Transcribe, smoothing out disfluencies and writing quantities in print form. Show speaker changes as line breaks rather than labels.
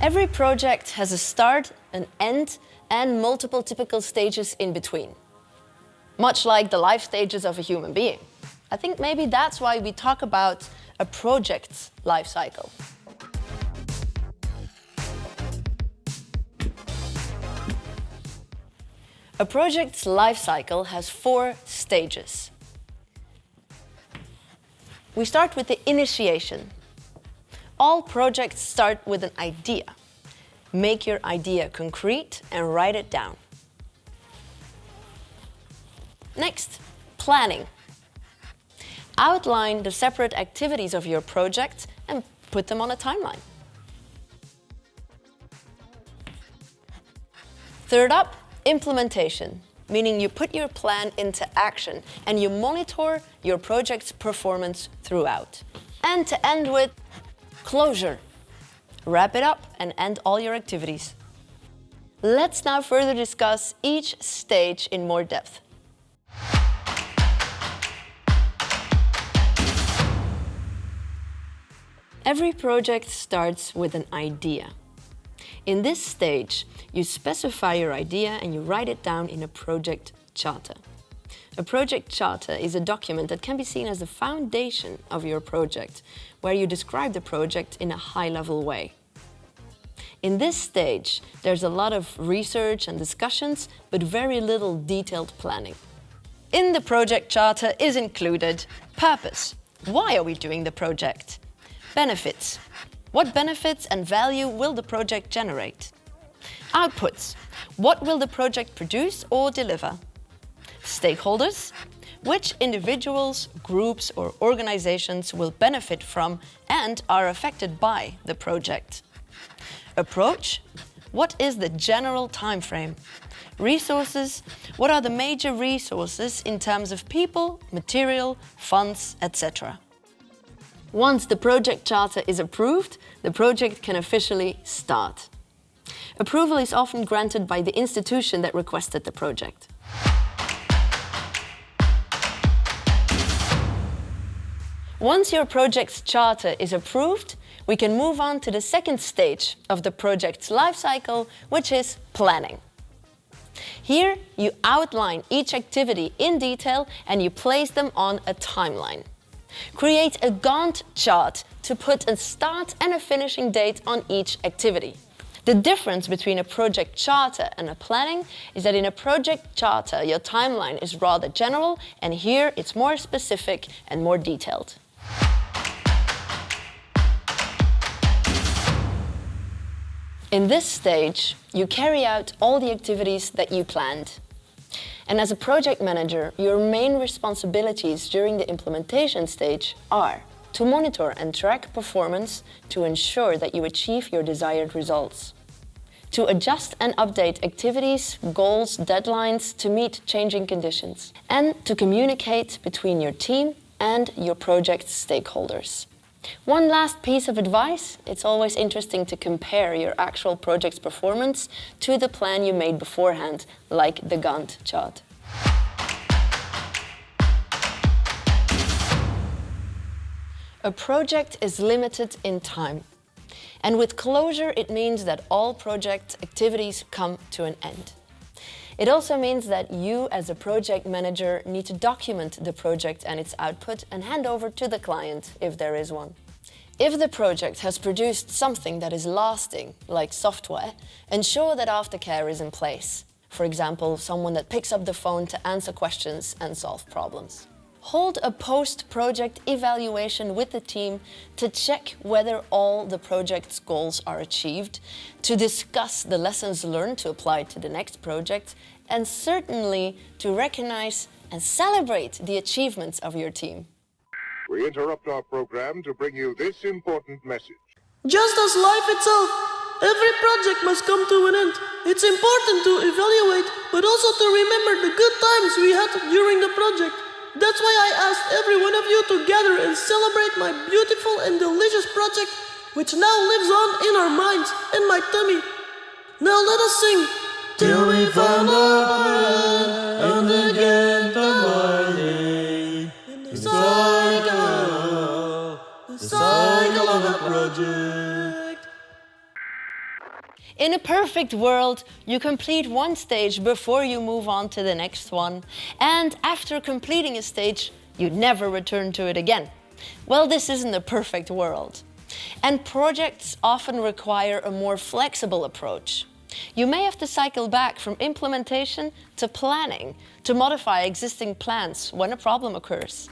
Every project has a start, an end, and multiple typical stages in between. Much like the life stages of a human being. I think maybe that's why we talk about a project's life cycle. A project's life cycle has 4 stages. We start with the initiation. All projects start with an idea. Make your idea concrete and write it down. Next, planning. Outline the separate activities of your project and put them on a timeline. Third up, implementation, meaning you put your plan into action and you monitor your project's performance throughout. And to end with closure. Wrap it up and end all your activities. Let's now further discuss each stage in more depth. Every project starts with an idea. In this stage, you specify your idea and you write it down in a project charter. A project charter is a document that can be seen as the foundation of your project, where you describe the project in a high-level way. In this stage, there's a lot of research and discussions, but very little detailed planning. In the project charter is included purpose. Why are we doing the project? Benefits. What benefits and value will the project generate? Outputs. What will the project produce or deliver? Stakeholders. Which individuals, groups or organizations will benefit from and are affected by the project? Approach. What is the general time frame? Resources. What are the major resources in terms of people, material, funds, etc.? Once the project charter is approved, the project can officially start. Approval is often granted by the institution that requested the project. Once your project's charter is approved, we can move on to the second stage of the project's life cycle, which is planning. Here, you outline each activity in detail and you place them on a timeline. Create a Gantt chart to put a start and a finishing date on each activity. The difference between a project charter and a planning is that in a project charter, your timeline is rather general, and here it's more specific and more detailed. In this stage, you carry out all the activities that you planned. And as a project manager, your main responsibilities during the implementation stage are to monitor and track performance to ensure that you achieve your desired results, to adjust and update activities, goals, deadlines to meet changing conditions, and to communicate between your team and your project stakeholders. One last piece of advice, it's always interesting to compare your actual project's performance to the plan you made beforehand, like the Gantt chart. A project is limited in time. And with closure, it means that all project activities come to an end. It also means that you, as a project manager, need to document the project and its output and hand over to the client, if there is one. If the project has produced something that is lasting, like software, ensure that aftercare is in place. For example, someone that picks up the phone to answer questions and solve problems. Hold a post-project evaluation with the team to check whether all the project's goals are achieved, to discuss the lessons learned to apply to the next project, and certainly to recognize and celebrate the achievements of your team.
We interrupt our program to bring you this important message.
Just as life itself, every project must come to an end. It's important to evaluate, but also to remember the good times we had during the project. That's why I asked every one of you to gather and celebrate my beautiful and delicious project, which now lives on in our minds and my tummy. Now let us sing. Till we found our bread and again the morning. The cycle of a project.
In a perfect world, you complete one stage before you move on to the next one, and after completing a stage, you never return to it again. Well, this isn't a perfect world. And projects often require a more flexible approach. You may have to cycle back from implementation to planning to modify existing plans when a problem occurs.